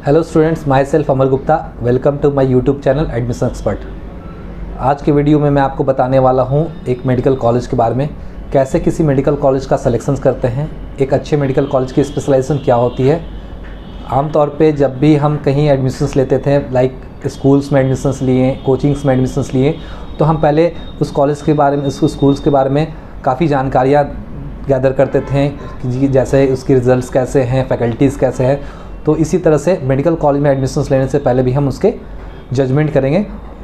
Hello students, myself Amar Gupta. Welcome to my YouTube channel admission expert. आज के video में मैं आपको बताने वाला हूं एक मेडिकल कॉलेज के बारे में, कैसे किसी मेडिकल कॉलेज का सिलेक्शन करते हैं, एक अच्छे मेडिकल कॉलेज की स्पेशलाइजेशन क्या होती है। आमतौर पे जब भी हम कहीं एडमिशन्स लेते थे, लाइक स्कूल्स में एडमिशन्स लिए, कोचिंग्स में एडमिशन्स लिए, तो हम पहले उस कॉलेज के बारे में, उस स्कूल्स के बारे में काफ़ी जानकारियाँ गैदर करते थे कि जैसे उसके रिज़ल्ट्स कैसे हैं, फैकल्टीज़ कैसे हैं। तो इसी तरह से मेडिकल कॉलेज में एडमिशन्स लेने से पहले भी हम उसके जजमेंट करेंगे,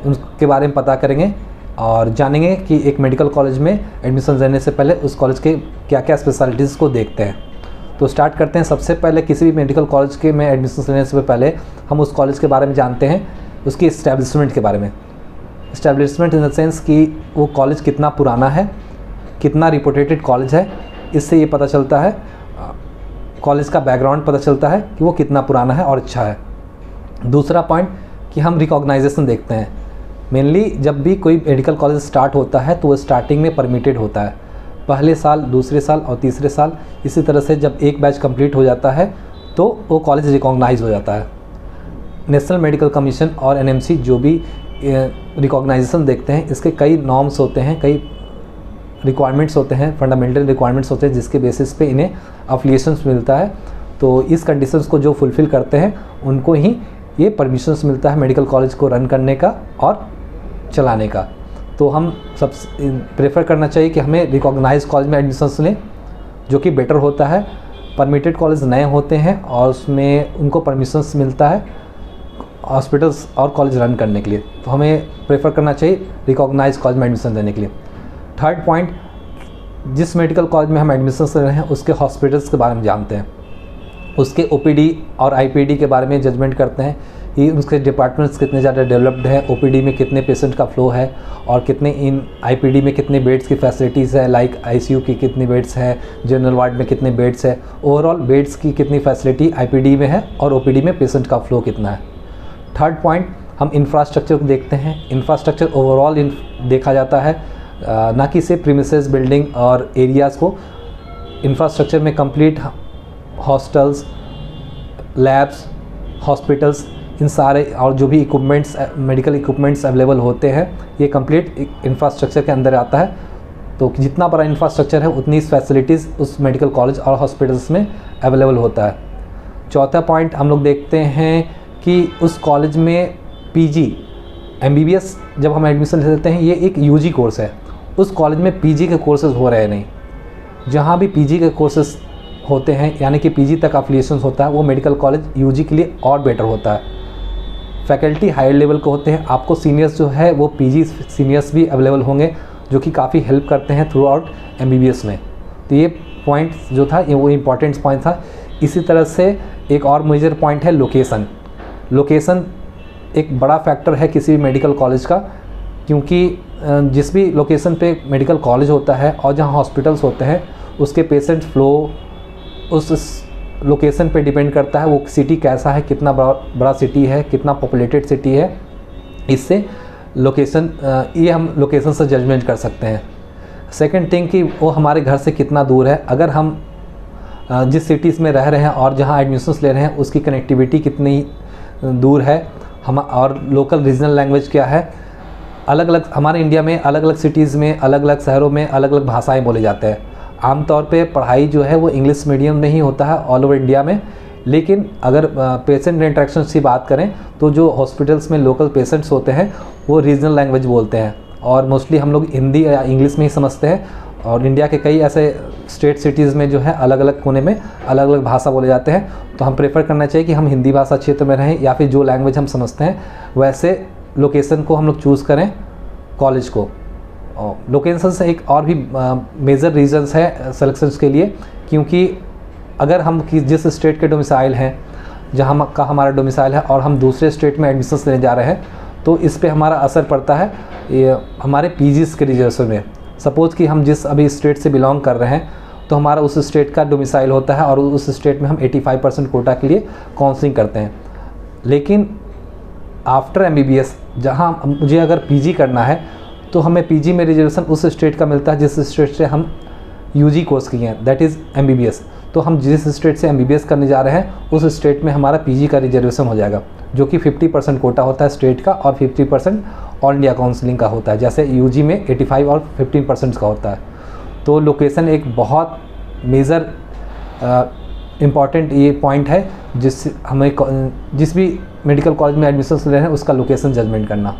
उनके बारे में पता करेंगे और जानेंगे कि एक मेडिकल कॉलेज में एडमिशन लेने से पहले उस कॉलेज के क्या क्या स्पेशलिटीज़ को देखते हैं। तो स्टार्ट करते हैं। सबसे पहले किसी भी मेडिकल कॉलेज के में एडमिशन लेने से पहले हम उस कॉलेज के बारे में जानते हैं, उसकी इस्टेब्लिशमेंट के बारे में। इस्टेब्लिशमेंट इन द सेंस कि वो कॉलेज कितना पुराना है, कितना रिपोर्टेड कॉलेज है, इससे ये पता चलता है, कॉलेज का बैकग्राउंड पता चलता है कि वो कितना पुराना है और अच्छा है। दूसरा पॉइंट कि हम रिकॉग्नाइजेशन देखते हैं। मेनली जब भी कोई मेडिकल कॉलेज स्टार्ट होता है तो वो स्टार्टिंग में परमिटेड होता है, पहले साल, दूसरे साल और तीसरे साल। इसी तरह से जब एक बैच कंप्लीट हो जाता है तो वो कॉलेज रिकॉग्नाइज हो जाता है। नेशनल मेडिकल कमीशन और एनएमसी जो भी रिकॉग्नाइजेशन देखते हैं, इसके कई नॉर्म्स होते हैं, कई रिक्वायरमेंट्स होते हैं, फंडामेंटल रिक्वायरमेंट्स होते हैं, जिसके बेसिस पे इन्हें अफिलिएशंस मिलता है। तो इस कंडीशंस को जो फुलफ़िल करते हैं उनको ही ये परमिशंस मिलता है मेडिकल कॉलेज को रन करने का और चलाने का। तो हम सब प्रेफर करना चाहिए कि हमें रिकॉग्नाइज कॉलेज में एडमिशंस लें, जो कि बेटर होता है। परमिटेड कॉलेज नए होते हैं और उसमें उनको परमिशंस मिलता है हॉस्पिटल्स और कॉलेज रन करने के लिए, तो हमें प्रेफर करना चाहिए रिकॉग्नाइज कॉलेज में एडमिशन लेने के लिए। थर्ड पॉइंट, जिस मेडिकल कॉलेज में हम एडमिशन ले रहे हैं उसके हॉस्पिटल्स के बारे में जानते हैं, उसके ओपीडी और आईपीडी के बारे में जजमेंट करते हैं कि उसके डिपार्टमेंट्स कितने ज़्यादा डेवलप्ड हैं, ओपीडी में कितने पेशेंट का फ्लो है और कितने इन आईपीडी में कितने बेड्स की फैसिलिटीज़ है, लाइक आईसीयू की कितनी बेड्स हैं, जनरल वार्ड में कितने बेड्स है, ओवरऑल बेड्स की कितनी फैसिलिटी आईपीडी में है और ओपीडी में पेशेंट का फ्लो कितना है। थर्ड पॉइंट, हम इंफ्रास्ट्रक्चर को देखते हैं। इंफ्रास्ट्रक्चर ओवरऑल देखा जाता है, ना कि सिर्फ प्रीमिसेस, बिल्डिंग और एरियाज़ को। इंफ्रास्ट्रक्चर में कंप्लीट हॉस्टल्स, लैब्स, हॉस्पिटल्स, इन सारे और जो भी इक्विपमेंट्स, मेडिकल इक्विपमेंट्स अवेलेबल होते हैं, ये कंप्लीट इंफ्रास्ट्रक्चर के अंदर आता है। तो जितना बड़ा इंफ्रास्ट्रक्चर है उतनी फैसिलिटीज़ उस मेडिकल कॉलेज और हॉस्पिटल्स में अवेलेबल होता है। चौथा पॉइंट, हम लोग देखते हैं कि उस कॉलेज में पीजी, एमबीबीएस जब हम एडमिशन लेते हैं, ये एक यूजी कोर्स है, उस कॉलेज में पीजी के कोर्सेज़ हो रहे हैं नहीं। जहाँ भी पीजी के कोर्सेज़ होते हैं, यानी कि पीजी तक अफिलिएशन होता है, वो मेडिकल कॉलेज यूजी के लिए और बेटर होता है। फैकल्टी हायर लेवल के होते हैं, आपको सीनियर्स जो है वो पीजी सीनियर्स भी अवेलेबल होंगे, जो कि काफ़ी हेल्प करते हैं थ्रू आउट एमबीबीएस में। तो ये पॉइंट जो था ये वो इम्पॉर्टेंट पॉइंट था। इसी तरह से एक और मेजर पॉइंट है लोकेशन। लोकेशन एक बड़ा फैक्टर है किसी भी मेडिकल कॉलेज का, क्योंकि जिस भी लोकेशन पे मेडिकल कॉलेज होता है और जहाँ हॉस्पिटल्स होते हैं, उसके पेशेंट फ्लो उस लोकेशन पे डिपेंड करता है। वो सिटी कैसा है, कितना बड़ा सिटी है, कितना पॉपुलेटेड सिटी है, इससे लोकेशन, ये हम लोकेशन से जजमेंट कर सकते हैं। सेकंड थिंग कि वो हमारे घर से कितना दूर है। अगर हम जिस सिटीज़ में रह रहे हैं और जहाँ एडमिशन्स ले रहे हैं उसकी कनेक्टिविटी कितनी दूर है, हम और लोकल रीजनल लैंग्वेज क्या है। अलग अलग हमारे इंडिया में अलग अलग सिटीज़ में, अलग अलग शहरों में अलग अलग भाषाएं बोले जाते हैं। आमतौर पे पढ़ाई जो है वो इंग्लिश मीडियम में ही होता है ऑल ओवर इंडिया में, लेकिन अगर पेशेंट इंटरेक्शन की बात करें तो जो हॉस्पिटल्स में लोकल पेशेंट्स होते हैं वो रीजनल लैंग्वेज बोलते हैं और मोस्टली हम लोग हिंदी या इंग्लिश में ही समझते हैं। और इंडिया के कई ऐसे स्टेट सिटीज़ में जो है अलग अलग कोने में अलग अलग भाषा बोले जाते हैं। तो हम प्रेफर करना चाहिए कि हम हिंदी भाषा क्षेत्र में रहें या फिर जो लैंग्वेज हम समझते हैं वैसे लोकेशन को हम लोग चूज़ करें कॉलेज को। लोकेशन से एक और भी मेजर रीजंस है सिलेक्शंस के लिए, क्योंकि अगर हम जिस स्टेट के डोमिसाइल हैं, जहाँ का हमारा डोमिसाइल है और हम दूसरे स्टेट में एडमिशन्स लेने जा रहे हैं, तो इस पे हमारा असर पड़ता है ये हमारे पीजीज़ के रिजर्वेशन में। सपोज़ कि हम जिस अभी स्टेट से बिलोंग कर रहे हैं तो हमारा उस स्टेट का डोमिसाइल होता है और उस स्टेट में हम 85% कोटा के लिए काउंसलिंग करते हैं। लेकिन आफ्टर एमबीबीएस जहाँ मुझे अगर पीजी करना है तो हमें पीजी में रिजर्वेशन उस स्टेट का मिलता है जिस स्टेट से हम यूजी कोर्स किए हैं, दैट इज़ MBBS, तो हम जिस स्टेट से MBBS करने जा रहे हैं उस स्टेट में हमारा PG का रिजर्वेशन हो जाएगा, जो कि 50% कोटा होता है स्टेट का और 50% ऑल इंडिया काउंसिलिंग का होता है। जैसे यूजी में 85 और 15% का होता है। तो लोकेशन एक बहुत मेजर इम्पॉर्टेंट ये पॉइंट है जिस भी मेडिकल कॉलेज में एडमिशन लेना है उसका लोकेशन जजमेंट करना।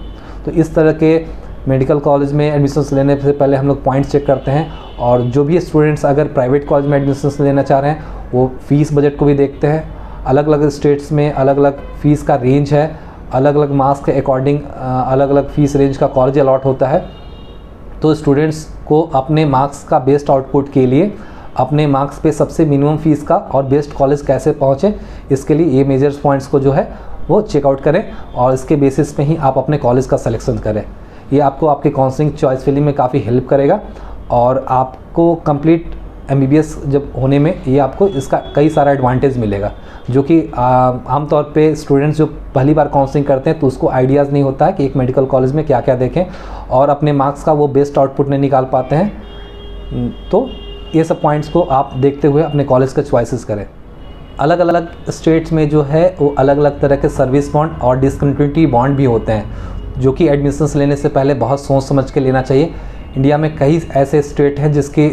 तो इस तरह के मेडिकल कॉलेज में एडमिशन लेने से पहले हम लोग पॉइंट्स चेक करते हैं, और जो भी स्टूडेंट्स अगर प्राइवेट कॉलेज में एडमिशन लेना चाह रहे हैं वो फ़ीस बजट को भी देखते हैं। अलग अलग स्टेट्स में अलग अलग फ़ीस का रेंज है, अलग अलग मार्क्स के अकॉर्डिंग अलग अलग फ़ीस रेंज का कॉलेज अलॉट होता है। तो स्टूडेंट्स को अपने मार्क्स का बेस्ट आउटपुट के लिए अपने मार्क्स पे सबसे मिनिमम फ़ीस का और बेस्ट कॉलेज कैसे पहुँचे, इसके लिए ये मेजर्स पॉइंट्स को जो है वो चेकआउट करें और इसके बेसिस पे ही आप अपने कॉलेज का सिलेक्शन करें। ये आपको आपके काउंसलिंग चॉइस फिलिंग में काफ़ी हेल्प करेगा, और आपको कंप्लीट MBBS जब होने में ये आपको इसका कई सारा एडवांटेज मिलेगा, जो कि आमतौर पे स्टूडेंट्स जो पहली बार काउंसलिंग करते हैं तो उसको आइडियाज़ नहीं होता है कि एक मेडिकल कॉलेज में क्या क्या देखें, और अपने मार्क्स का वो बेस्ट आउटपुट नहीं निकाल पाते हैं। तो ये सब पॉइंट्स को आप देखते हुए अपने कॉलेज का चॉइसेस करें। अलग अलग स्टेट्स में जो है वो अलग अलग तरह के सर्विस बॉन्ड और डिसकंटिन्यूटी बॉन्ड भी होते हैं, जो कि एडमिशन्स लेने से पहले बहुत सोच समझ के लेना चाहिए। इंडिया में कई ऐसे स्टेट हैं जिसके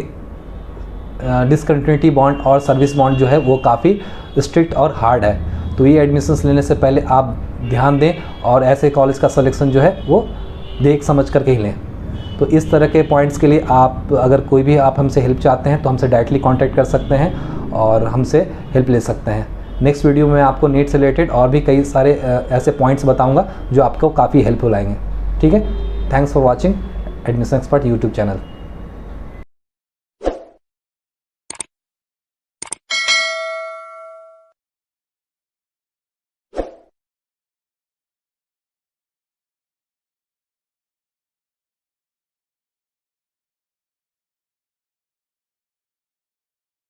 डिसकंटिन्यूटी बॉन्ड और सर्विस बॉन्ड जो है वो काफ़ी स्ट्रिक्ट और हार्ड है। तो ये एडमिशन्स लेने से पहले आप ध्यान दें और ऐसे कॉलेज का सिलेक्शन जो है वो देख समझ करके ही लें। तो इस तरह के पॉइंट्स के लिए आप अगर कोई भी आप हमसे हेल्प चाहते हैं तो हमसे डायरेक्टली कांटेक्ट कर सकते हैं और हमसे हेल्प ले सकते हैं। नेक्स्ट वीडियो में आपको नीट से रिलेटेड और भी कई सारे ऐसे पॉइंट्स बताऊंगा जो आपको काफ़ी हेल्पफुल आएंगे। ठीक है, thanks for watching admission expert YouTube channel.